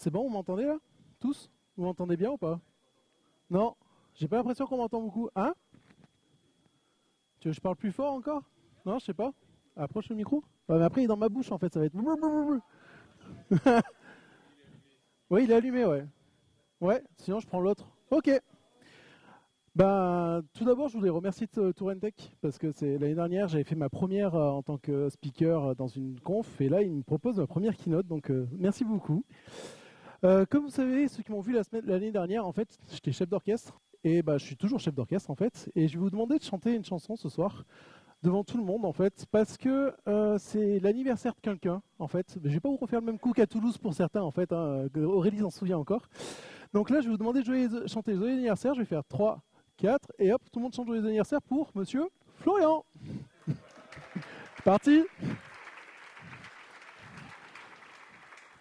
C'est bon, vous m'entendez là? Tous? Vous m'entendez bien ou pas? Non? J'ai pas l'impression qu'on m'entend beaucoup. Hein? Tu veux que je parle plus fort encore? Non, je sais pas. Approche le micro. Ouais, mais après, il est dans ma bouche en fait, ça va être. Oui, il est allumé, ouais. Ouais, sinon je prends l'autre. Ok. Ben, tout d'abord, je voulais remercier Tourentech parce que c'est l'année dernière, j'avais fait ma première en tant que speaker dans une conf et là, il me propose ma première keynote, donc merci beaucoup. Comme vous savez, ceux qui m'ont vu l'année dernière, en fait, j'étais chef d'orchestre et bah, je suis toujours chef d'orchestre en fait. Et je vais vous demander de chanter une chanson ce soir devant tout le monde en fait, parce que c'est l'anniversaire de quelqu'un en fait. Je vais pas vous refaire le même coup qu'à Toulouse pour certains en fait. Hein, Aurélie s'en souvient encore. Donc là, je vais vous demander de chanter joyeux anniversaire. Je vais faire 3, 4 et hop, tout le monde chante joyeux anniversaire pour Monsieur Florian. C'est parti.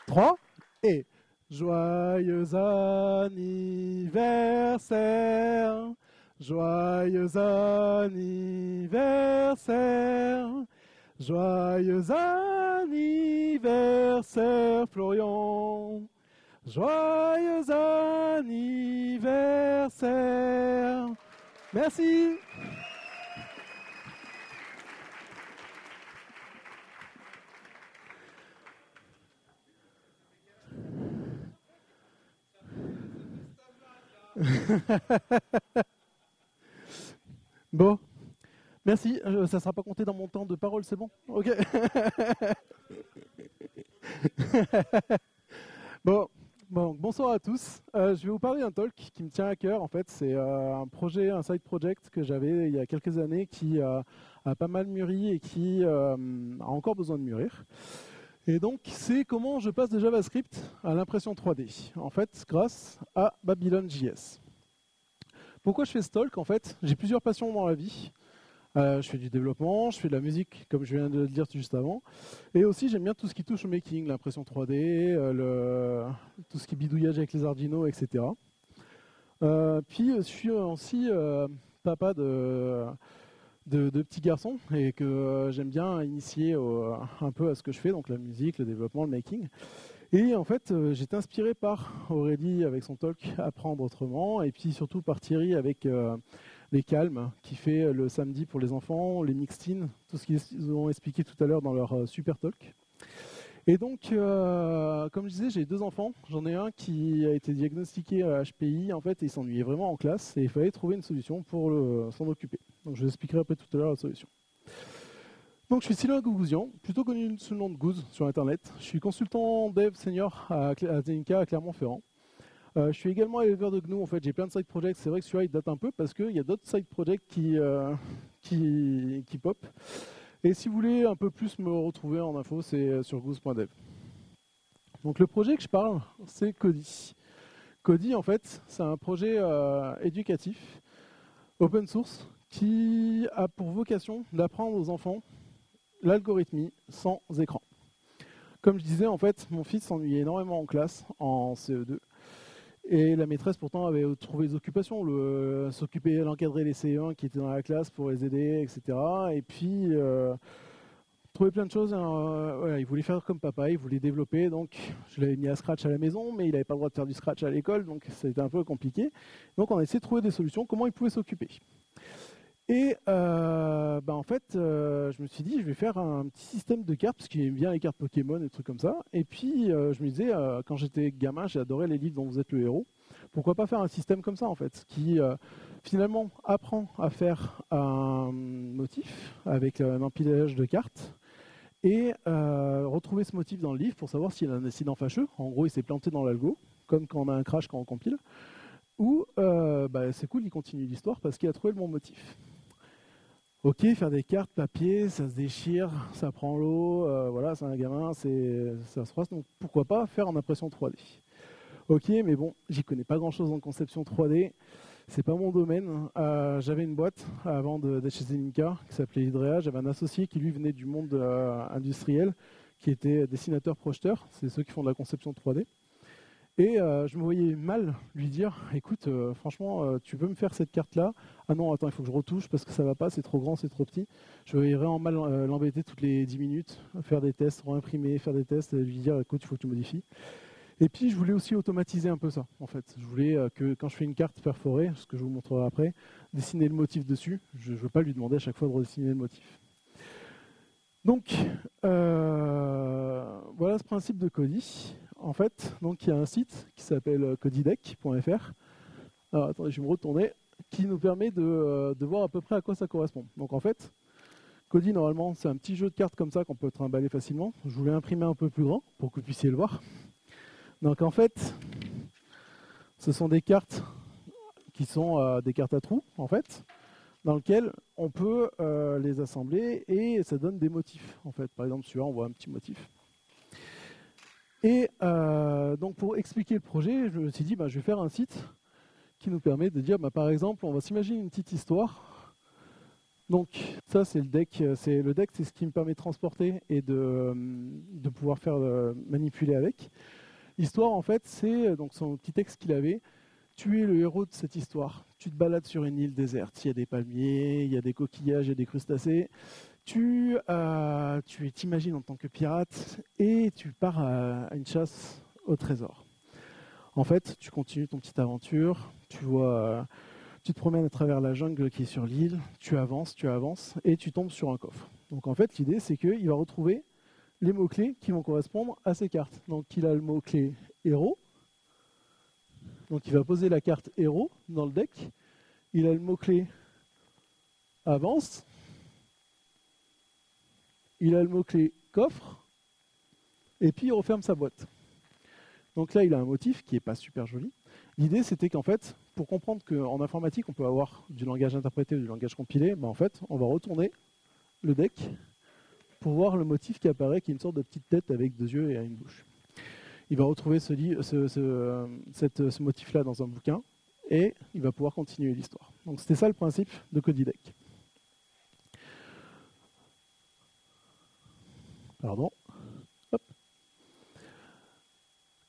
3 et joyeux anniversaire, joyeux anniversaire, joyeux anniversaire Florian, joyeux anniversaire. Merci. Bon, merci. Ça ne sera pas compté dans mon temps de parole, c'est bon? Ok. Bon, bonsoir à tous. Je vais vous parler d'un talk qui me tient à cœur. En fait, c'est un projet, un side project que j'avais il y a quelques années qui a pas mal mûri et qui a encore besoin de mûrir. Et donc, c'est comment je passe de JavaScript à l'impression 3D. En fait, grâce à Babylon.js. Pourquoi je fais ce talk? En fait, j'ai plusieurs passions dans la vie. Je fais du développement, je fais de la musique, comme je viens de le dire juste avant. Et aussi, j'aime bien tout ce qui touche au making, l'impression 3D, tout ce qui est bidouillage avec les Arduino, etc. Puis, je suis aussi papa de petits garçons et que j'aime bien initier un peu à ce que je fais, donc la musique, le développement, le making. Et en fait, j'étais inspiré par Aurélie avec son talk Apprendre autrement, et puis surtout par Thierry avec les calmes, qui fait le samedi pour les enfants, les mixtines, tout ce qu'ils ont expliqué tout à l'heure dans leur super talk. Et donc, comme je disais, j'ai 2 enfants. J'en ai un qui a été diagnostiqué HPI, en fait, et il s'ennuyait vraiment en classe, et il fallait trouver une solution pour s'en occuper. Donc, je vous expliquerai après tout à l'heure la solution. Donc, je suis Sylvain Gougouzian, plutôt connu sous le nom de Gouz sur Internet. Je suis consultant dev senior à Zeninka à Clermont-Ferrand. Je suis également éleveur de GNU. En fait, j'ai plein de side projects. C'est vrai que celui-là, il date un peu parce qu'il y a d'autres side projects qui pop. Et si vous voulez un peu plus me retrouver en info, c'est sur goose.dev. Donc, le projet que je parle, c'est Kodi. Kodi, en fait, c'est un projet éducatif, open source, qui a pour vocation d'apprendre aux enfants l'algorithmie sans écran. Comme je disais, en fait, mon fils s'ennuyait énormément en classe, en CE2. Et la maîtresse, pourtant, avait trouvé des occupations, s'occuper, l'encadrer les CE1 qui étaient dans la classe pour les aider, etc. Et puis, trouver plein de choses. Voilà, il voulait faire comme papa, il voulait développer. Donc, je l'avais mis à Scratch à la maison, mais il n'avait pas le droit de faire du Scratch à l'école, donc c'était un peu compliqué. Donc, on a essayé de trouver des solutions, comment il pouvait s'occuper. Et en fait, je me suis dit, je vais faire un petit système de cartes, parce qu'il aime bien les cartes Pokémon et des trucs comme ça. Et puis, je me disais, quand j'étais gamin, j'ai adoré les livres dont vous êtes le héros. Pourquoi pas faire un système comme ça, en fait, qui finalement apprend à faire un motif avec un empilage de cartes et retrouver ce motif dans le livre pour savoir s'il a un incident fâcheux. En gros, il s'est planté dans l'algo, comme quand on a un crash quand on compile. Ou, c'est cool, il continue l'histoire parce qu'il a trouvé le bon motif. Ok, faire des cartes papier, ça se déchire, ça prend l'eau, voilà, c'est un gamin, ça se froisse, donc pourquoi pas faire en impression 3D. Ok, mais bon, j'y connais pas grand-chose en conception 3D, c'est pas mon domaine. J'avais une boîte avant d'être chez Zeninka qui s'appelait Hydrea, j'avais un associé qui lui venait du monde industriel, qui était dessinateur-projeteur, c'est ceux qui font de la conception 3D. Et je me voyais mal lui dire, écoute, franchement, tu peux me faire cette carte-là? Ah non, attends, il faut que je retouche parce que ça va pas, c'est trop grand, c'est trop petit. Je voyais vraiment mal l'embêter toutes les 10 minutes, faire des tests, réimprimer, faire des tests, et lui dire, écoute, il faut que tu modifies. Et puis je voulais aussi automatiser un peu ça, en fait. Je voulais que quand je fais une carte perforée, ce que je vous montrerai après, dessiner le motif dessus. Je ne veux pas lui demander à chaque fois de redessiner le motif. Donc, voilà ce principe de Kodi. En fait, donc, il y a un site qui s'appelle codideck.fr. Alors, attendez, je vais me retourner, qui nous permet de voir à peu près à quoi ça correspond. Donc, en fait, Kodi, normalement, c'est un petit jeu de cartes comme ça qu'on peut trimballer facilement. Je voulais imprimer un peu plus grand pour que vous puissiez le voir. Donc, en fait, ce sont des cartes qui sont des cartes à trous, en fait, dans lesquelles on peut les assembler et ça donne des motifs. En fait, par exemple, celui-là, on voit un petit motif. Et donc, pour expliquer le projet, je me suis dit, je vais faire un site qui nous permet de dire, par exemple, on va s'imaginer une petite histoire. Donc, ça, c'est le deck. Le deck, c'est ce qui me permet de transporter et de pouvoir faire manipuler avec. L'histoire, en fait, c'est donc son petit texte qu'il avait. Tu es le héros de cette histoire. Tu te balades sur une île déserte. Il y a des palmiers, il y a des coquillages, il y a des crustacés. Tu t'imagines en tant que pirate et tu pars à une chasse au trésor. En fait, tu continues ton petite aventure. Tu te promènes à travers la jungle qui est sur l'île. Tu avances et tu tombes sur un coffre. Donc en fait, l'idée, c'est qu'il va retrouver les mots-clés qui vont correspondre à ces cartes. Donc il a le mot-clé héros. Donc il va poser la carte héros dans le deck. Il a le mot-clé avance. Il a le mot-clé coffre. Et puis il referme sa boîte. Donc là, il a un motif qui n'est pas super joli. L'idée, c'était qu'en fait, pour comprendre qu'en informatique, on peut avoir du langage interprété ou du langage compilé, en fait, on va retourner le deck pour voir le motif qui apparaît, qui est une sorte de petite tête avec 2 yeux et une bouche. Il va retrouver ce motif-là dans un bouquin et il va pouvoir continuer l'histoire. Donc c'était ça le principe de Codideck. Pardon. Hop.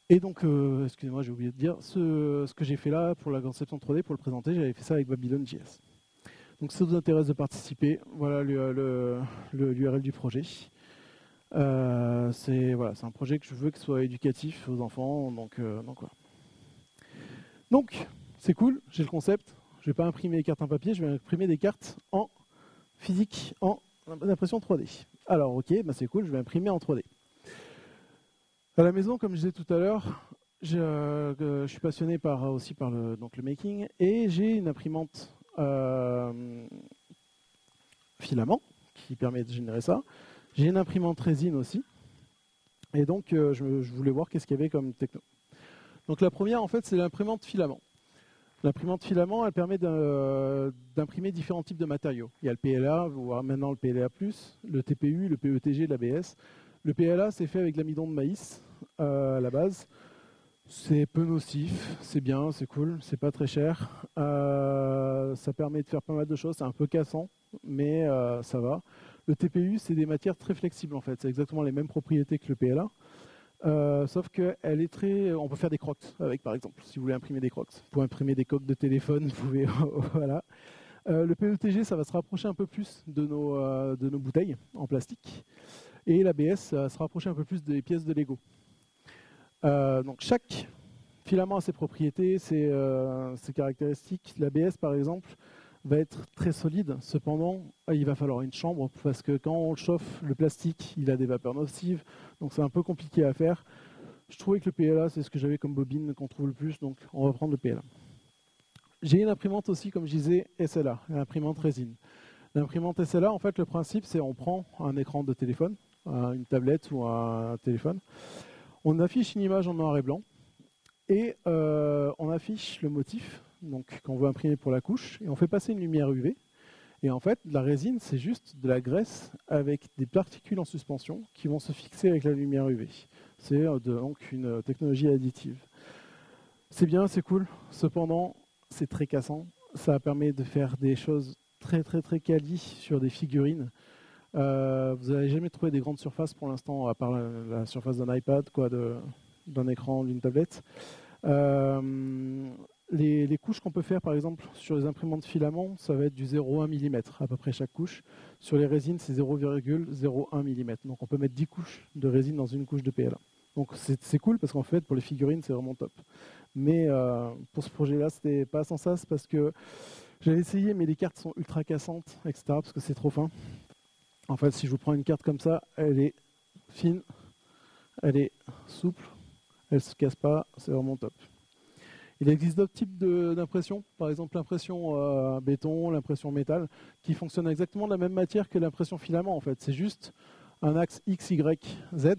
Et donc, excusez-moi, j'ai oublié de dire, ce que j'ai fait là pour la conception 3D, pour le présenter, j'avais fait ça avec Babylon.js. Donc si ça vous intéresse de participer, voilà l'URL du projet. C'est un projet que je veux qu'il soit éducatif aux enfants, donc voilà. Donc, c'est cool, j'ai le concept. Je ne vais pas imprimer des cartes en papier, je vais imprimer des cartes en physique, en impression 3D. Alors, ok, c'est cool, je vais imprimer en 3D. À la maison, comme je disais tout à l'heure, je suis passionné aussi par le making et j'ai une imprimante filament qui permet de générer ça. J'ai une imprimante résine aussi. Et donc, je voulais voir qu'est-ce qu'il y avait comme techno. Donc la première, en fait, c'est l'imprimante filament. L'imprimante filament, elle permet d'imprimer différents types de matériaux. Il y a le PLA, voire maintenant le PLA+, le TPU, le PETG, l'ABS. Le PLA, c'est fait avec l'amidon de maïs à la base. C'est peu nocif, c'est bien, c'est cool, c'est pas très cher. Ça permet de faire pas mal de choses, c'est un peu cassant, mais ça va. Le TPU, c'est des matières très flexibles en fait, c'est exactement les mêmes propriétés que le PLA. Sauf qu'elle est très... On peut faire des crocs avec, par exemple, si vous voulez imprimer des crocs. Vous pouvez imprimer des coques de téléphone, vous pouvez... voilà. Le PETG, ça va se rapprocher un peu plus de nos bouteilles en plastique. Et l'ABS, ça va se rapprocher un peu plus des pièces de Lego. Donc chaque filament a ses propriétés, ses caractéristiques. L'ABS, par exemple, va être très solide. Cependant, il va falloir une chambre parce que quand on chauffe le plastique, il a des vapeurs nocives. Donc c'est un peu compliqué à faire. Je trouvais que le PLA, c'est ce que j'avais comme bobine qu'on trouve le plus. Donc on va prendre le PLA. J'ai une imprimante aussi, comme je disais, SLA, l'imprimante résine. L'imprimante SLA, en fait, le principe, c'est on prend un écran de téléphone, une tablette ou un téléphone. On affiche une image en noir et blanc et on affiche le motif, donc qu'on veut imprimer pour la couche, et on fait passer une lumière UV. Et en fait, la résine, c'est juste de la graisse avec des particules en suspension qui vont se fixer avec la lumière UV. C'est donc une technologie additive. C'est bien, c'est cool. Cependant, c'est très cassant. Ça permet de faire des choses très très très quali sur des figurines. Vous n'avez jamais trouvé des grandes surfaces pour l'instant, à part la surface d'un iPad, d'un écran, d'une tablette. Les couches qu'on peut faire, par exemple, sur les imprimantes filaments, ça va être du 0,1 mm à peu près chaque couche. Sur les résines, c'est 0,01 mm. Donc on peut mettre 10 couches de résine dans une couche de PLA. Donc c'est cool parce qu'en fait, pour les figurines, c'est vraiment top. Mais pour ce projet-là, c'était pas sans sas parce que j'avais essayé, mais les cartes sont ultra cassantes, etc. parce que c'est trop fin. En fait, si je vous prends une carte comme ça, elle est fine, elle est souple, elle ne se casse pas, c'est vraiment top. Il existe d'autres types d'impression, par exemple l'impression béton, l'impression métal, qui fonctionnent exactement de la même matière que l'impression filament en fait. C'est juste un axe X, Y, Z.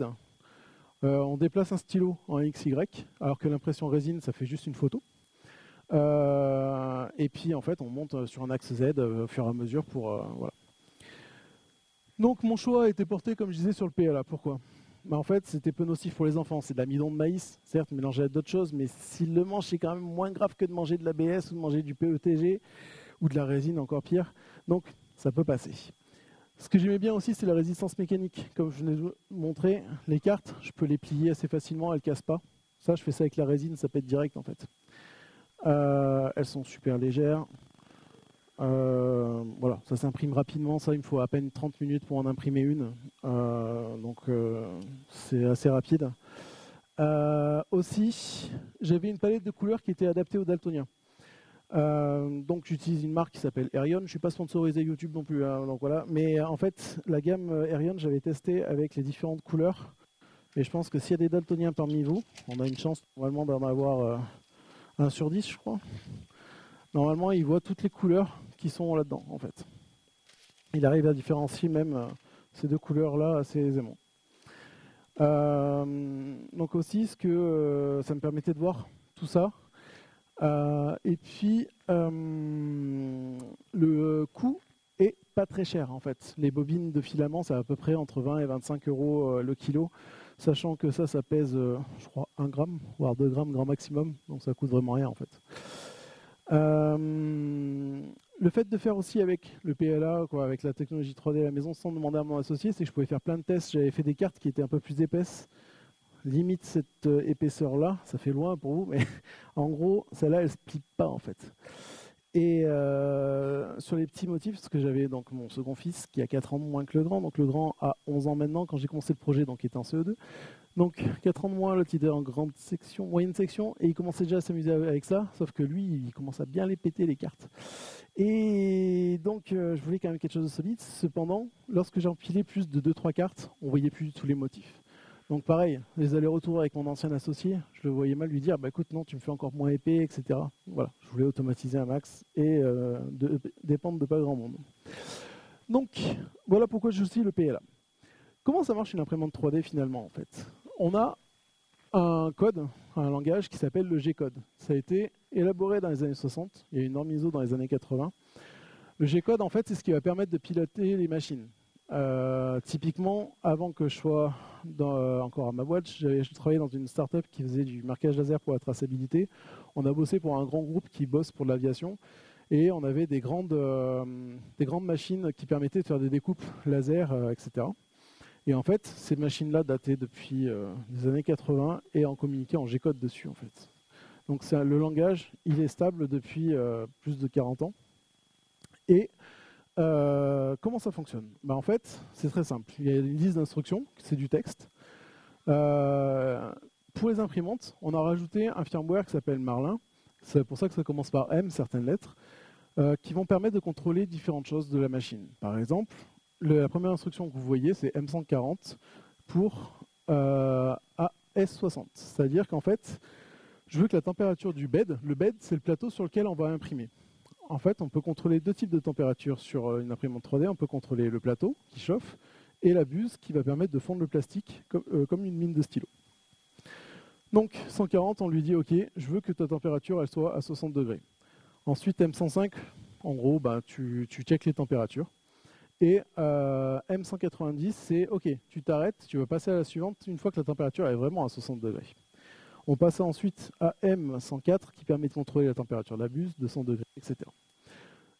On déplace un stylo en X, Y, alors que l'impression résine, ça fait juste une photo. Et puis en fait, on monte sur un axe Z au fur et à mesure pour voilà. Donc mon choix a été porté, comme je disais, sur le PLA. Pourquoi ? En fait, c'était peu nocif pour les enfants. C'est de l'amidon de maïs, certes, mélangé à d'autres choses, mais s'ils le mangent, c'est quand même moins grave que de manger de l'ABS ou de manger du PETG ou de la résine, encore pire. Donc, ça peut passer. Ce que j'aimais bien aussi, c'est la résistance mécanique. Comme je vous ai montré, les cartes, je peux les plier assez facilement, elles ne cassent pas. Ça, je fais ça avec la résine, ça pète direct en fait. Elles sont super légères. Voilà, ça s'imprime rapidement, ça il me faut à peine 30 minutes pour en imprimer une, donc c'est assez rapide. Aussi, j'avais une palette de couleurs qui était adaptée aux daltoniens. Donc j'utilise une marque qui s'appelle Aerion, je ne suis pas sponsorisé YouTube non plus, hein, donc voilà. Mais en fait, la gamme Aerion, j'avais testé avec les différentes couleurs, et je pense que s'il y a des daltoniens parmi vous, on a une chance normalement d'en avoir 1 sur 10 je crois. Normalement, il voit toutes les couleurs qui sont là-dedans, en fait. Il arrive à différencier même ces deux couleurs-là assez aisément. Donc aussi, ce que ça me permettait de voir tout ça. Et puis, le coût est pas très cher, en fait. Les bobines de filament, c'est à peu près entre 20 et 25 € le kilo, sachant que ça pèse, je crois, 1 gramme, voire 2 grammes, grand maximum, donc ça coûte vraiment rien, en fait. Le fait de faire aussi avec le PLA, avec la technologie 3D à la maison, sans demander à mon associé, c'est que je pouvais faire plein de tests. J'avais fait des cartes qui étaient un peu plus épaisses. Limite cette épaisseur-là, ça fait loin pour vous, mais en gros, celle-là, elle ne se plie pas en fait. Et sur les petits motifs, parce que j'avais donc mon second fils qui a 4 ans de moins que le grand, donc le grand a 11 ans maintenant quand j'ai commencé le projet, donc il était en CE2. Donc 4 ans de moins, l'autre il était en grande section, moyenne section, et il commençait déjà à s'amuser avec ça, sauf que lui, il commence à bien les péter les cartes. Et donc je voulais quand même quelque chose de solide. Cependant, lorsque j'ai empilé plus de 2-3 cartes, on voyait plus tous les motifs. Donc pareil, les allers-retours avec mon ancien associé, je le voyais mal lui dire, bah écoute non, tu me fais encore moins épais, etc. Voilà, je voulais automatiser un max et dépendre de pas grand monde. Donc voilà pourquoi je choisis le PLA. Comment ça marche une imprimante 3D finalement en fait ? On a un code, un langage qui s'appelle le G-code. Ça a été élaboré dans les années 60, il y a eu une norme ISO dans les années 80. Le G-code en fait c'est ce qui va permettre de piloter les machines. Typiquement, avant que je sois encore à ma boîte, je travaillais dans une start-up qui faisait du marquage laser pour la traçabilité. On a bossé pour un grand groupe qui bosse pour l'aviation et on avait des grandes machines qui permettaient de faire des découpes laser, etc. Et en fait, ces machines-là dataient depuis les années 80 et on communiquait en G-code dessus en fait. Donc le langage, il est stable depuis plus de 40 ans. Et comment ça fonctionne ? En fait, c'est très simple. Il y a une liste d'instructions, c'est du texte. Pour les imprimantes, on a rajouté un firmware qui s'appelle Marlin. C'est pour ça que ça commence par M, certaines lettres, qui vont permettre de contrôler différentes choses de la machine. Par exemple, la première instruction que vous voyez, c'est M140 pour AS60. C'est-à-dire qu'en fait, je veux que la température du bed, le bed, c'est le plateau sur lequel on va imprimer. En fait, on peut contrôler deux types de températures sur une imprimante 3D. On peut contrôler le plateau qui chauffe et la buse qui va permettre de fondre le plastique comme une mine de stylo. Donc 140, on lui dit OK, je veux que ta température elle soit à 60 degrés. Ensuite M105, en gros, tu checkes les températures. Et M190, c'est OK, tu t'arrêtes, tu vas passer à la suivante une fois que la température est vraiment à 60 degrés. On passe ensuite à M104 qui permet de contrôler la température de la buse, 200 degrés, etc.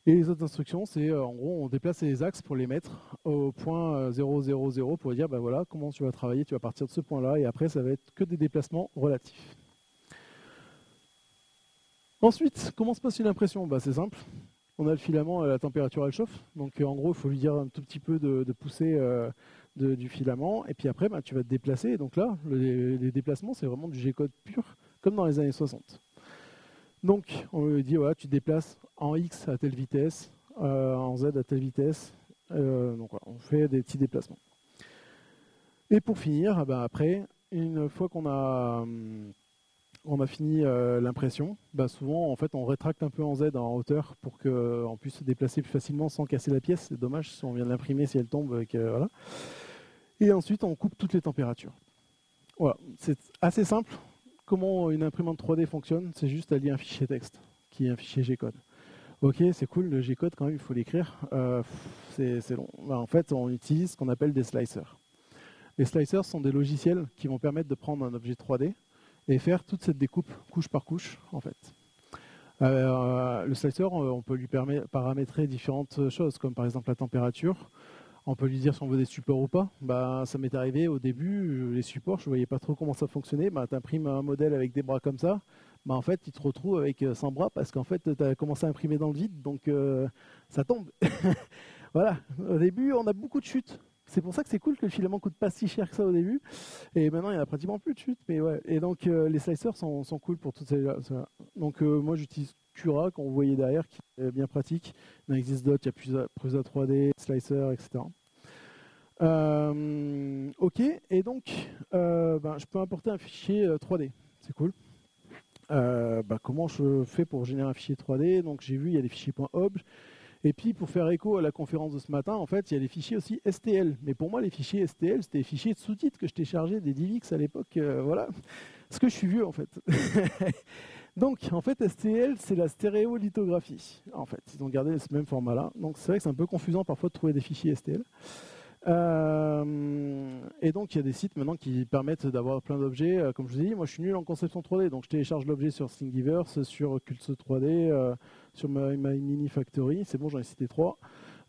Et les autres instructions, c'est en gros, on déplace les axes pour les mettre au point 000 pour dire voilà comment tu vas travailler, tu vas partir de ce point-là et après ça va être que des déplacements relatifs. Ensuite, comment se passe une impression ? C'est simple. On a le filament, la température elle chauffe, donc en gros il faut lui dire un tout petit peu de pousser du filament, et puis après, bah, tu vas te déplacer. Et donc là, les déplacements, c'est vraiment du G-code pur, comme dans les années 60. Donc, on lui dit, voilà, tu te déplaces en X à telle vitesse, en Z à telle vitesse. Donc, voilà, on fait des petits déplacements. Et pour finir, bah, après, une fois qu'on a fini l'impression, bah, souvent, en fait, on rétracte un peu en Z en hauteur pour qu'on puisse se déplacer plus facilement sans casser la pièce. C'est dommage si on vient de l'imprimer, si elle tombe. Voilà. Et ensuite, on coupe toutes les températures. Voilà, c'est assez simple. Comment une imprimante 3D fonctionne? C'est juste à lier un fichier texte, qui est un fichier G-code. Ok, c'est cool, le G-code quand même, il faut l'écrire. C'est long. Bah, en fait, on utilise ce qu'on appelle des slicers. Les slicers sont des logiciels qui vont permettre de prendre un objet 3D et faire toute cette découpe couche par couche, en fait. Le slicer, on peut lui paramétrer différentes choses, comme par exemple la température. On peut lui dire si on veut des supports ou pas. Bah, ça m'est arrivé au début, les supports, je ne voyais pas trop comment ça fonctionnait. Bah, tu imprimes un modèle avec des bras comme ça. Bah, en fait, tu te retrouves avec 100 bras parce qu'en fait, tu as commencé à imprimer dans le vide, donc ça tombe. Voilà, au début, on a beaucoup de chutes. C'est pour ça que c'est cool que le filament ne coûte pas si cher que ça au début. Et maintenant, il n'y a pratiquement plus de chutes. Mais ouais. Et donc, les slicers sont cool pour toutes ces... Donc, moi, j'utilise Cura, qu'on voyait derrière, qui est bien pratique. Il existe d'autres, il y a Prusa 3D, Slicer, etc. Ok, et donc, je peux importer un fichier 3D. C'est cool. Comment je fais pour générer un fichier 3D? Donc, j'ai vu, il y a des fichiers .obj. Et puis, pour faire écho à la conférence de ce matin, en fait, il y a les fichiers aussi STL. Mais pour moi, les fichiers STL, c'était des fichiers de sous-titres que je téléchargeais des DivX à l'époque. Voilà. Parce que je suis vieux, en fait. Donc, en fait, STL, c'est la stéréolithographie. En fait, ils ont gardé ce même format-là. Donc, c'est vrai que c'est un peu confusant parfois de trouver des fichiers STL. Et donc, il y a des sites maintenant qui permettent d'avoir plein d'objets. Comme je vous ai dit, moi, je suis nul en conception 3D. Donc, je télécharge l'objet sur Thingiverse, sur Cultse 3D, sur My Mini Factory. C'est bon, j'en ai cité 3.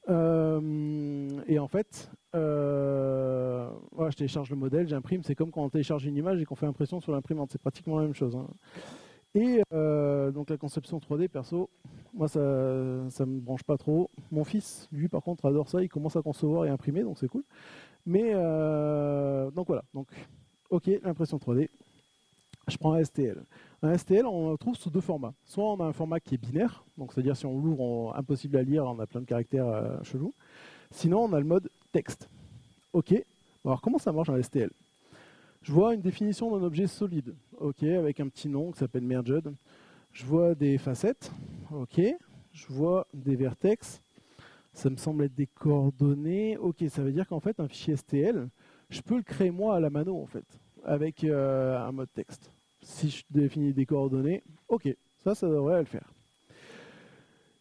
Et en fait, voilà, je télécharge le modèle, j'imprime. C'est comme quand on télécharge une image et qu'on fait impression sur l'imprimante. C'est pratiquement la même chose. Hein. Et donc la conception 3D, perso, moi ça me branche pas trop. Mon fils, lui par contre, adore ça, il commence à concevoir et imprimer, donc c'est cool. Mais donc voilà, donc ok, l'impression 3D, je prends un STL. Un STL, on le trouve sous deux formats. Soit on a un format qui est binaire, donc c'est-à-dire si on l'ouvre, impossible à lire, on a plein de caractères chelous. Sinon, on a le mode texte. Ok, alors comment ça marche un STL? Je vois une définition d'un objet solide, ok, avec un petit nom qui s'appelle merged. Je vois des facettes, ok. Je vois des vertex. Ça me semble être des coordonnées. Ok, ça veut dire qu'en fait, un fichier STL, je peux le créer moi à la mano, en fait, avec un mode texte. Si je définis des coordonnées, ok, ça devrait le faire.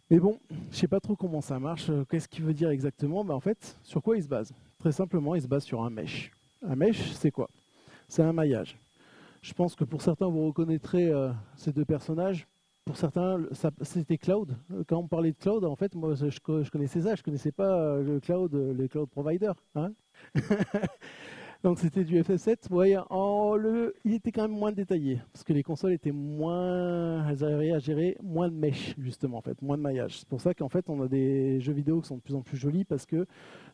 Mais bon, je ne sais pas trop comment ça marche. Qu'est-ce qu'il veut dire exactement? En fait, sur quoi il se base? Très simplement, il se base sur un mesh. Un mesh, c'est quoi? C'est un maillage. Je pense que pour certains, vous reconnaîtrez ces deux personnages. Pour certains, c'était Cloud. Quand on parlait de Cloud, en fait, moi, je connaissais ça. Je ne connaissais pas le Cloud, les Cloud Providers. Hein. Donc, c'était du FS7. Ouais, il était quand même moins détaillé. Parce que les consoles étaient moins... Elles arrivaient à gérer moins de mesh, justement, en fait, moins de maillage. C'est pour ça qu'en fait, on a des jeux vidéo qui sont de plus en plus jolis parce que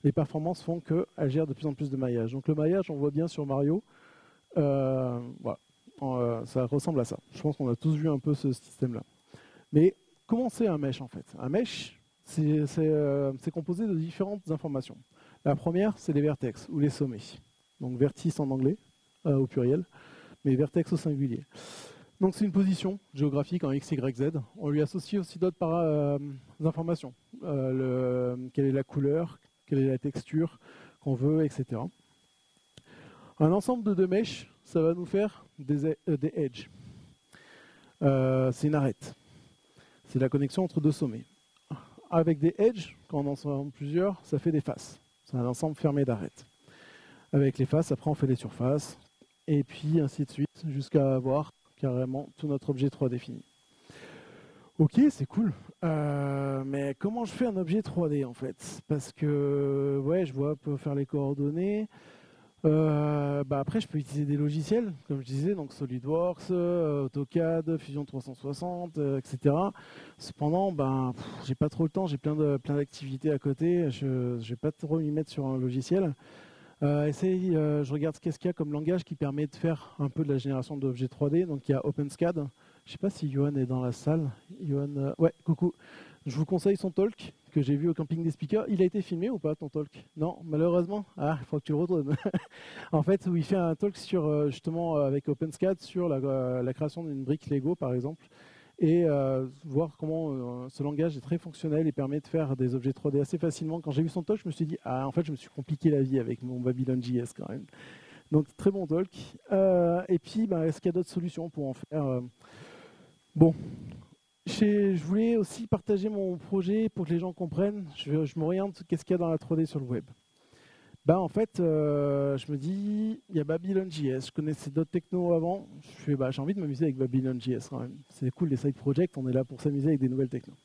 les performances font qu'elles gèrent de plus en plus de maillage. Donc, le maillage, on voit bien sur Mario. Voilà. Ça ressemble à ça. Je pense qu'on a tous vu un peu ce système-là. Mais comment c'est un mesh en fait? Un mesh, c'est composé de différentes informations. La première, c'est les vertex ou les sommets. Donc vertice en anglais, au pluriel, mais vertex au singulier. Donc c'est une position géographique en x, y, z. On lui associe aussi d'autres informations. Quelle est la couleur, quelle est la texture qu'on veut, etc. Un ensemble de deux mèches, ça va nous faire des edges. C'est une arête. C'est la connexion entre deux sommets. Avec des edges, quand on en ensemble plusieurs, ça fait des faces. C'est un ensemble fermé d'arêtes. Avec les faces, après on fait les surfaces, et puis ainsi de suite, jusqu'à avoir carrément tout notre objet 3D fini. Ok, c'est cool. Mais comment je fais un objet 3D en fait? Parce que, ouais, je vois, peut faire les coordonnées. Après, je peux utiliser des logiciels, comme je disais, donc SolidWorks, AutoCAD, Fusion 360, etc. Cependant, j'ai pas trop le temps, j'ai plein d'activités à côté, je vais pas trop m'y mettre sur un logiciel. Je regarde qu'est-ce qu'il y a comme langage qui permet de faire un peu de la génération d'objets 3D. Donc il y a OpenSCAD. Je ne sais pas si Johan est dans la salle. Johan, ouais, coucou. Je vous conseille son talk que j'ai vu au camping des speakers. Il a été filmé ou pas ton talk? Non, malheureusement. Ah, il faut que tu le retrouves. En fait, où il fait un talk sur justement avec OpenSCAD sur la création d'une brique Lego par exemple. Et voir comment ce langage est très fonctionnel et permet de faire des objets 3D assez facilement. Quand j'ai vu son talk, je me suis dit, ah, en fait, je me suis compliqué la vie avec mon Babylon.js quand même. Donc, très bon talk. Et puis, est-ce qu'il y a d'autres solutions pour en faire Bon, je voulais aussi partager mon projet pour que les gens comprennent. Je m'oriente, qu'est-ce qu'il y a dans la 3D sur le web. En fait, je me dis, il y a Babylon.js, je connaissais d'autres technos avant, j'ai envie de m'amuser avec Babylon.js quand même. C'est cool les side projects, on est là pour s'amuser avec des nouvelles technos.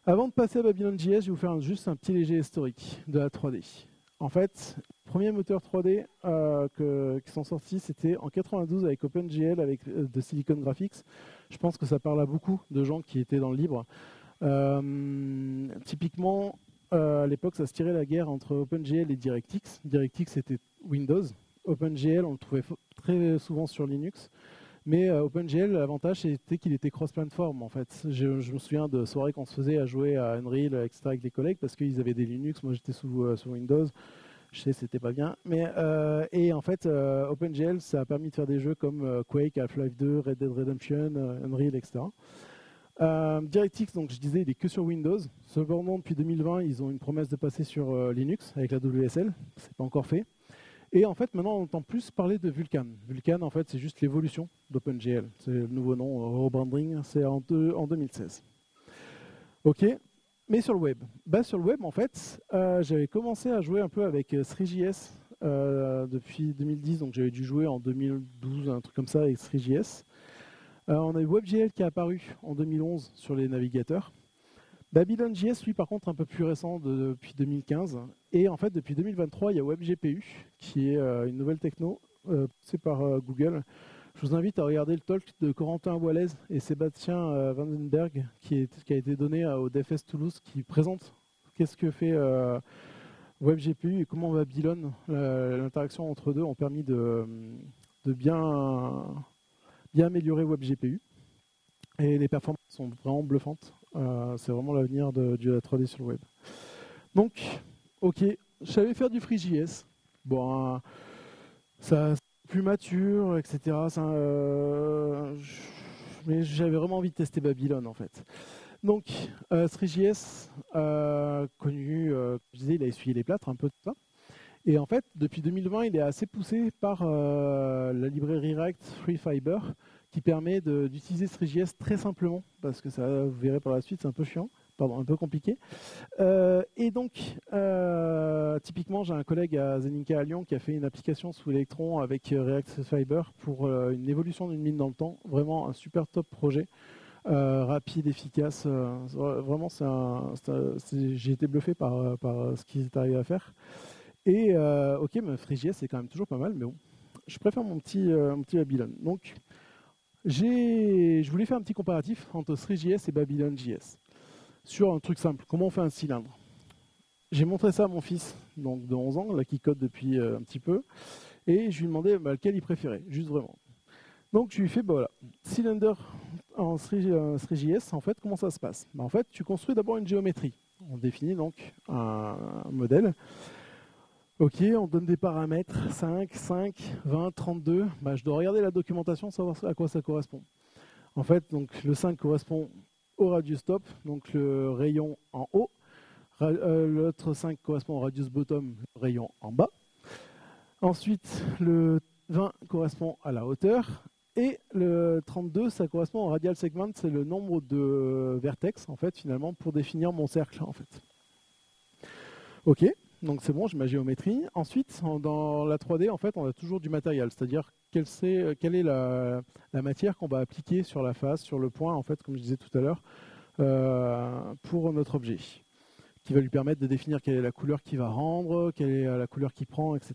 Avant de passer à Babylon.js, je vais vous faire juste un petit léger historique de la 3D. En fait, les premiers moteurs 3D qui sont sortis, c'était en 92 avec OpenGL, de Silicon Graphics. Je pense que ça parle à beaucoup de gens qui étaient dans le libre. Typiquement, à l'époque, ça se tirait la guerre entre OpenGL et DirectX. DirectX, c'était Windows. OpenGL, on le trouvait très souvent sur Linux. Mais OpenGL, l'avantage, c'était qu'il était cross-platform, en fait. Je me souviens de soirées qu'on se faisait à jouer à Unreal, etc., avec des collègues, parce qu'ils avaient des Linux. Moi, j'étais sous Windows. Je sais, c'était pas bien. Et en fait, OpenGL, ça a permis de faire des jeux comme Quake, Half-Life 2, Red Dead Redemption, Unreal, etc. DirectX, donc je disais, il est que sur Windows. Cependant, depuis 2020, ils ont une promesse de passer sur Linux avec la WSL. C'est pas encore fait. Et en fait, maintenant, on entend plus parler de Vulkan. Vulkan, en fait, c'est juste l'évolution d'OpenGL. C'est le nouveau nom, rebranding, c'est en 2016. OK. Mais sur le web. Sur le web, en fait, j'avais commencé à jouer un peu avec Three.js depuis 2010. Donc, j'avais dû jouer en 2012, un truc comme ça, avec Three.js. On a eu WebGL qui est apparu en 2011 sur les navigateurs. Babylon.js, lui, par contre, un peu plus récent depuis 2015. Et en fait, depuis 2023, il y a WebGPU, qui est une nouvelle techno poussée par Google. Je vous invite à regarder le talk de Corentin Wallez et Sébastien Vandenberg, qui a été donné au DevFest Toulouse, qui présente qu'est-ce que fait WebGPU et comment Babylon, l'interaction entre deux, ont permis de bien améliorer WebGPU. Et les performances sont vraiment bluffantes. C'est vraiment l'avenir de la 3D sur le web. Donc, ok, je savais faire du Free.js. Bon, ça c'est plus mature, etc. Mais j'avais vraiment envie de tester Babylon en fait. Donc, Free.js, connu, je disais, il a essuyé les plâtres un peu de ça. Et en fait, depuis 2020, il est assez poussé par la librairie React FreeFiber, qui permet d'utiliser Three.js très simplement, parce que ça, vous verrez par la suite, c'est un peu chiant, pardon, un peu compliqué. Et donc, typiquement, j'ai un collègue à Zeninka à Lyon qui a fait une application sous Electron avec React Fiber pour une évolution d'une mine dans le temps. Vraiment un super top projet, rapide, efficace. Vraiment, j'ai été bluffé par ce qu'ils est arrivé à faire. Et ok, mais Free.js c'est quand même toujours pas mal, mais bon, je préfère mon petit Babylon. Donc, je voulais faire un petit comparatif entre Three.js et Babylon.js sur un truc simple. Comment on fait un cylindre? J'ai montré ça à mon fils, donc de 11 ans, là, qui code depuis un petit peu, et je lui ai demandé lequel il préférait, juste vraiment. Donc, je lui ai fait, voilà, cylinder en Three.js, en fait, comment ça se passe? En fait, tu construis d'abord une géométrie. On définit donc un modèle. Ok, on donne des paramètres, 5, 20, 32. Je dois regarder la documentation, savoir à quoi ça correspond. En fait, donc, le 5 correspond au radius top, donc le rayon en haut. L'autre 5 correspond au radius bottom, le rayon en bas. Ensuite, le 20 correspond à la hauteur. Et le 32, ça correspond au radial segment, c'est le nombre de vertex, en fait, finalement, pour définir mon cercle, en fait. Ok. Donc c'est bon, j'ai ma géométrie. Ensuite, dans la 3D, en fait, on a toujours du matériel, c'est-à-dire quelle est la matière qu'on va appliquer sur la face, sur le point, en fait, comme je disais tout à l'heure, pour notre objet, qui va lui permettre de définir quelle est la couleur qu'il va rendre, quelle est la couleur qu'il prend, etc.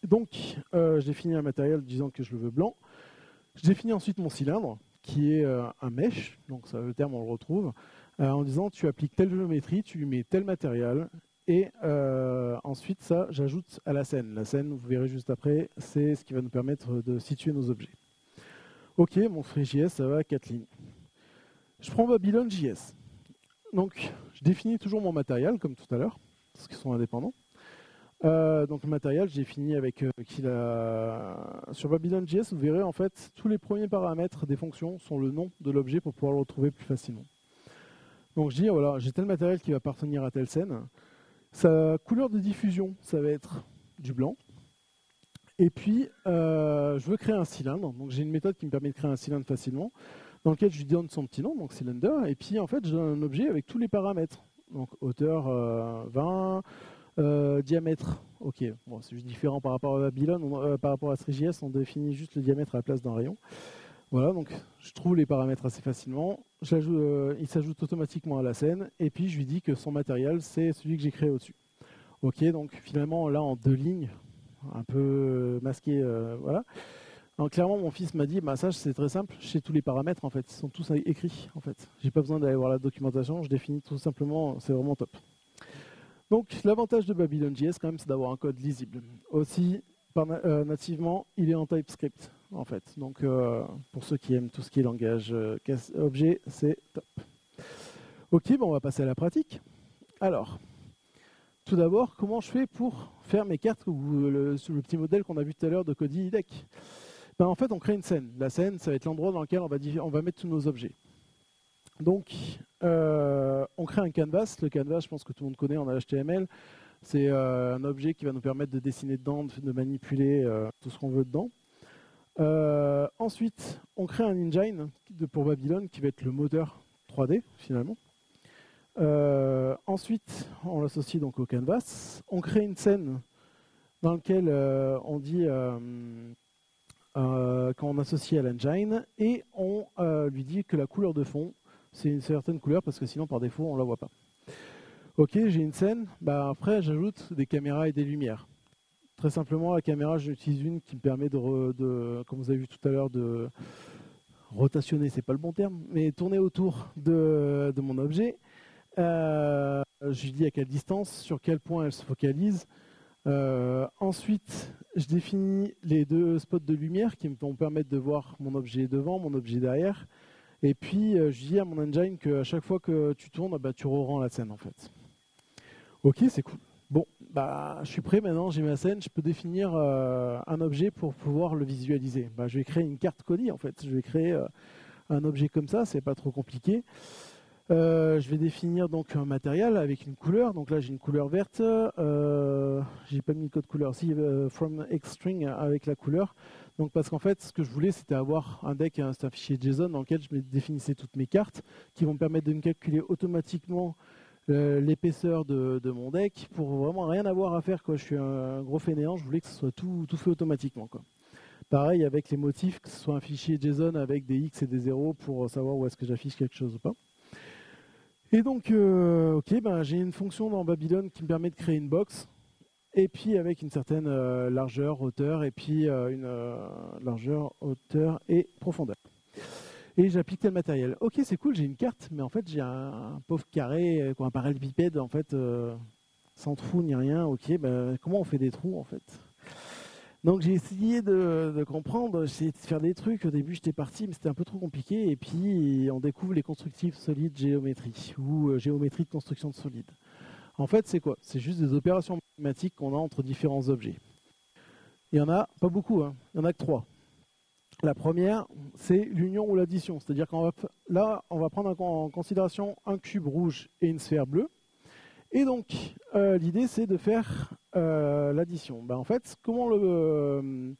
Donc, je définis un matériel disant que je le veux blanc. Je définis ensuite mon cylindre, qui est un mesh, donc ça, le terme on le retrouve, en disant tu appliques telle géométrie, tu lui mets tel matériel, et ensuite ça, j'ajoute à la scène. La scène, vous verrez juste après, c'est ce qui va nous permettre de situer nos objets. Ok, mon Free.js, ça va, 4 lignes. Je prends Babylon.js. Donc, je définis toujours mon matériel, comme tout à l'heure, parce qu'ils sont indépendants. Donc le matériel, j'ai fini avec sur Babylon.js, vous verrez en fait tous les premiers paramètres des fonctions sont le nom de l'objet pour pouvoir le retrouver plus facilement. Donc je dis voilà, j'ai tel matériel qui va appartenir à telle scène. Sa couleur de diffusion, ça va être du blanc. Et puis je veux créer un cylindre. Donc j'ai une méthode qui me permet de créer un cylindre facilement, dans lequel je lui donne son petit nom, donc cylinder. Et puis en fait, j'ai un objet avec tous les paramètres. Donc hauteur 20. Diamètre, ok, bon, c'est juste différent par rapport à Babylon, par rapport à Three.js, on définit juste le diamètre à la place d'un rayon. Voilà, donc je trouve les paramètres assez facilement, il s'ajoute automatiquement à la scène, et puis je lui dis que son matériel, c'est celui que j'ai créé au-dessus. Ok, donc finalement, là en 2 lignes, un peu masqué, voilà. Alors, clairement, mon fils m'a dit, bah, ça c'est très simple, j'ai tous les paramètres en fait, ils sont tous écrits en fait. J'ai pas besoin d'aller voir la documentation, je définis tout simplement, c'est vraiment top. Donc l'avantage de Babylon.js quand même, c'est d'avoir un code lisible. Aussi, nativement, il est en TypeScript en fait. Donc pour ceux qui aiment tout ce qui est langage objet, c'est top. Ok, bon, on va passer à la pratique. Alors, tout d'abord, comment je fais pour faire mes cartes ou le petit modèle qu'on a vu tout à l'heure de Kodi Deck? Ben, en fait, on crée une scène. La scène, ça va être l'endroit dans lequel on va mettre tous nos objets. Donc, on crée un canvas. Le canvas, je pense que tout le monde connaît en HTML. C'est un objet qui va nous permettre de dessiner dedans, de manipuler tout ce qu'on veut dedans. Ensuite, on crée un engine pour Babylon qui va être le moteur 3D finalement. Ensuite, on l'associe donc au canvas. On crée une scène dans laquelle on dit quand on associe à l'engine et on lui dit que la couleur de fond, c'est une certaine couleur parce que sinon par défaut on ne la voit pas. Ok, j'ai une scène, bah, après j'ajoute des caméras et des lumières. Très simplement, la caméra, j'utilise une qui me permet comme vous avez vu tout à l'heure, de rotationner, c'est pas le bon terme, mais tourner autour de mon objet. Je lui dis à quelle distance, sur quel point elle se focalise. Ensuite, je définis les 2 spots de lumière qui vont me permettre de voir mon objet devant, mon objet derrière. Et puis, je dis à mon engine qu'à chaque fois que tu tournes, bah, tu rerends la scène en fait. Ok, c'est cool. Bon, bah, je suis prêt maintenant, j'ai ma scène, je peux définir un objet pour pouvoir le visualiser. Bah, je vais créer une carte Kodi en fait. Je vais créer un objet comme ça, c'est pas trop compliqué. Je vais définir donc un matériel avec une couleur. Donc là, j'ai une couleur verte. J'ai pas mis le code couleur. Si, from xstring avec la couleur. Donc parce qu'en fait, ce que je voulais, c'était avoir un deck, c'est un fichier JSON dans lequel je définissais toutes mes cartes, qui vont me permettre de me calculer automatiquement l'épaisseur de mon deck pour vraiment rien avoir à faire, quoi. Je suis un gros fainéant. Je voulais que ce soit tout fait automatiquement, quoi. Pareil avec les motifs, que ce soit un fichier JSON avec des X et des 0 pour savoir où est-ce que j'affiche quelque chose ou pas. Et donc, ok, ben, j'ai une fonction dans Babylon qui me permet de créer une box, et puis avec une certaine largeur, hauteur, et puis une largeur, hauteur et profondeur. Et j'applique tel matériel. Ok, c'est cool, j'ai une carte, mais en fait j'ai un pauvre carré, un parallélépipède, en fait, sans trou ni rien. Ok, ben, comment on fait des trous en fait? Donc j'ai essayé de comprendre, j'ai essayé de faire des trucs. Au début j'étais parti, mais c'était un peu trop compliqué. Et puis on découvre les constructifs solides géométrie ou géométrie de construction de solides. En fait c'est quoi? C'est juste des opérations mathématiques qu'on a entre différents objets. Il n'y en a pas beaucoup, hein. Il n'y en a que 3. La première, c'est l'union ou l'addition. C'est-à-dire qu'on va prendre en considération un cube rouge et une sphère bleue. Et donc, l'idée, c'est de faire l'addition. Ben, en fait, comment le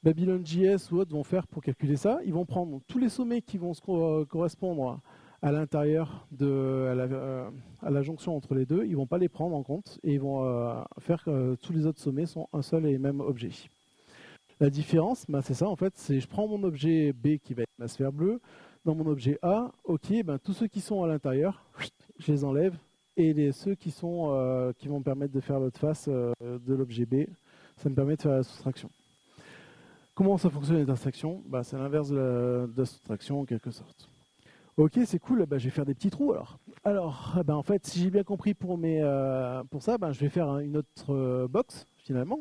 Babylon.js ou autres vont faire pour calculer ça? Ils vont prendre tous les sommets qui vont correspondre à l'intérieur à la jonction entre les deux. Ils ne vont pas les prendre en compte et ils vont faire que tous les autres sommets sont un seul et même objet. La différence, ben, c'est ça en fait, c'est je prends mon objet B qui va être ma sphère bleue, dans mon objet A, ok, ben, tous ceux qui sont à l'intérieur, je les enlève, et ceux qui vont me permettre de faire l'autre face de l'objet B, ça me permet de faire la soustraction. Comment ça fonctionne les abstractions? Ben, c'est l'inverse de la soustraction en quelque sorte. Ok, c'est cool, bah, je vais faire des petits trous alors. Alors, bah, en fait, si j'ai bien compris pour ça, bah, je vais faire une autre box, finalement,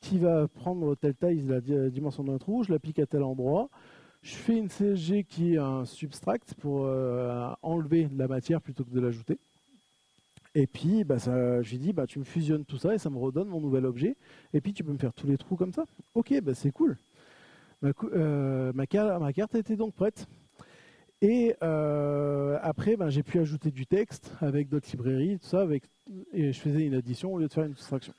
qui va prendre telle taille, la dimension d'un trou, je l'applique à tel endroit. Je fais une CSG qui est un substract pour enlever de la matière plutôt que de l'ajouter. Et puis, bah, je lui dis, bah, tu me fusionnes tout ça et ça me redonne mon nouvel objet. Et puis, tu peux me faire tous les trous comme ça. Ok, bah, c'est cool. Ma carte était donc prête. Et après, ben, j'ai pu ajouter du texte avec d'autres librairies, tout ça, et je faisais une addition au lieu de faire une soustraction.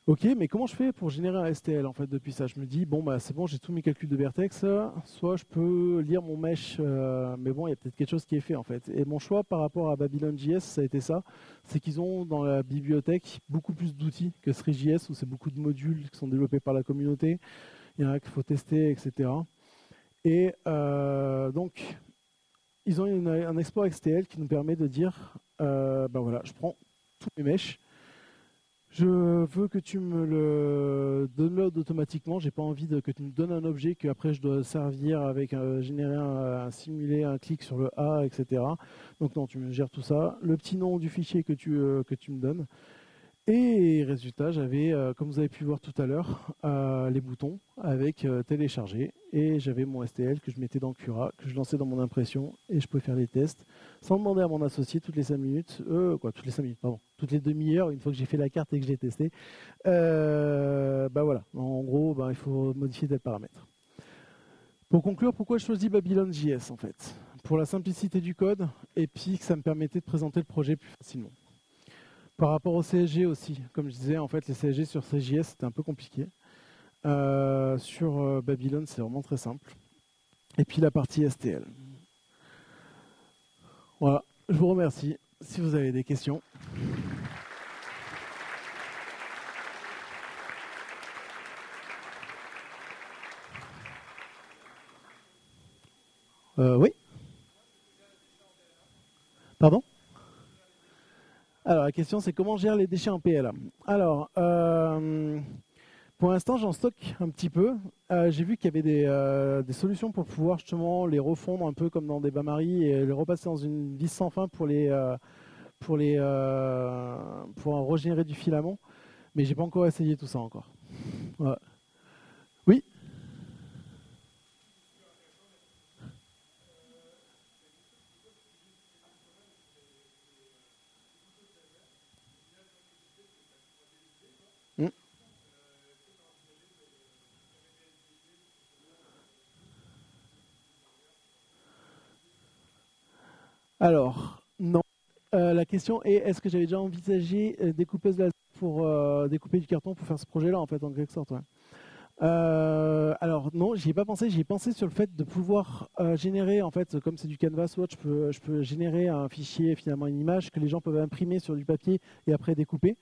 Ok, mais comment je fais pour générer un STL en fait depuis ça? Je me dis, bon, bah, c'est bon, j'ai tous mes calculs de vertex, soit je peux lire mon mesh, mais bon, il y a peut-être quelque chose qui est fait en fait. Et mon choix par rapport à Babylon.js, ça a été ça, c'est qu'ils ont dans la bibliothèque beaucoup plus d'outils que Three.js, où c'est beaucoup de modules qui sont développés par la communauté, il y en a qu'il faut tester, etc. Et donc, ils ont un export XTL qui nous permet de dire, ben voilà, je prends tous mes meshs, je veux que tu me le download automatiquement, j'ai pas envie que tu me donnes un objet que après je dois servir avec générer un simulé, un clic sur le A, etc. Donc non, tu me gères tout ça. Le petit nom du fichier que tu me donnes. Et résultat, j'avais, comme vous avez pu voir tout à l'heure, les boutons avec télécharger. Et j'avais mon STL que je mettais dans Cura, que je lançais dans mon impression. Et je pouvais faire des tests sans demander à mon associé toutes les 5 minutes. Toutes les 5 minutes, pardon. Toutes les demi-heures, une fois que j'ai fait la carte et que j'ai testé. Bah voilà. En gros, bah, il faut modifier tel paramètre. Pour conclure, pourquoi je choisis Babylon.js en fait? Pour la simplicité du code et puis que ça me permettait de présenter le projet plus facilement. Par rapport au CSG aussi, comme je disais, en fait, les CSG sur CJS, c'était un peu compliqué. Sur Babylon, c'est vraiment très simple. Et puis la partie STL. Voilà, je vous remercie. Si vous avez des questions. Oui. Pardon? Alors, la question, c'est comment on gère les déchets en PLA? Alors, pour l'instant, j'en stocke un petit peu. J'ai vu qu'il y avait des solutions pour pouvoir justement les refondre un peu comme dans des bains-maries et les repasser dans une vis sans fin pour en régénérer du filament. Mais j'ai pas encore essayé tout ça encore. Ouais. Oui. Mm. Alors, non. La question est, est-ce que j'avais déjà envisagé découpeuse laser pour découper du carton pour faire ce projet-là, en fait, en quelque sorte, ouais. Alors non, j'y ai pas pensé. J'y ai pensé sur le fait de pouvoir générer, en fait, comme c'est du canvas watch, je peux générer un fichier, finalement une image que les gens peuvent imprimer sur du papier et après découper.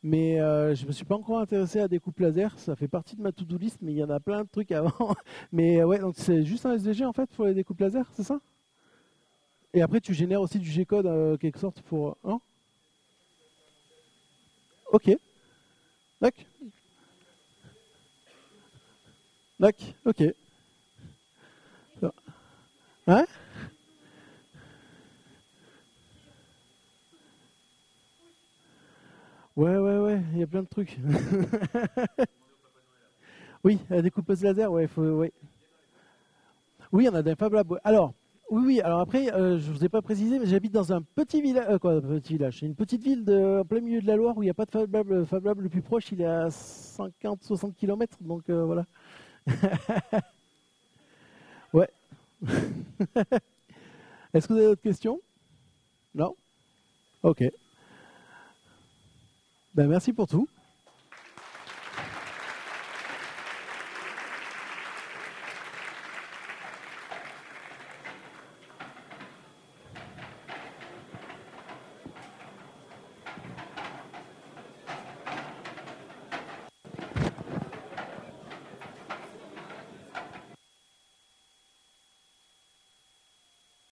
Mais je me suis pas encore intéressé à découpe laser. Ça fait partie de ma to-do list, mais il y en a plein de trucs avant. Mais ouais, donc c'est juste un SVG en fait pour les découpes laser, c'est ça? Et après tu génères aussi du G-code quelque sorte pour. Non? Ok. D'accord. D'accord. Ok. Ouais. Ouais, ouais, ouais, il y a plein de trucs. Oui, la découpeuse laser, ouais, ouais. Oui, il y en a des Fab Labs. Ouais. Alors, oui, oui, alors après, je ne vous ai pas précisé, mais j'habite dans un petit village, petit village, c'est une petite ville en plein milieu de la Loire où il n'y a pas de Fab Lab. Le Fab Lab le plus proche, il est à 50-60 km, donc voilà. Ouais. Est-ce que vous avez d'autres questions? Non? Ok. Ben, merci pour tout.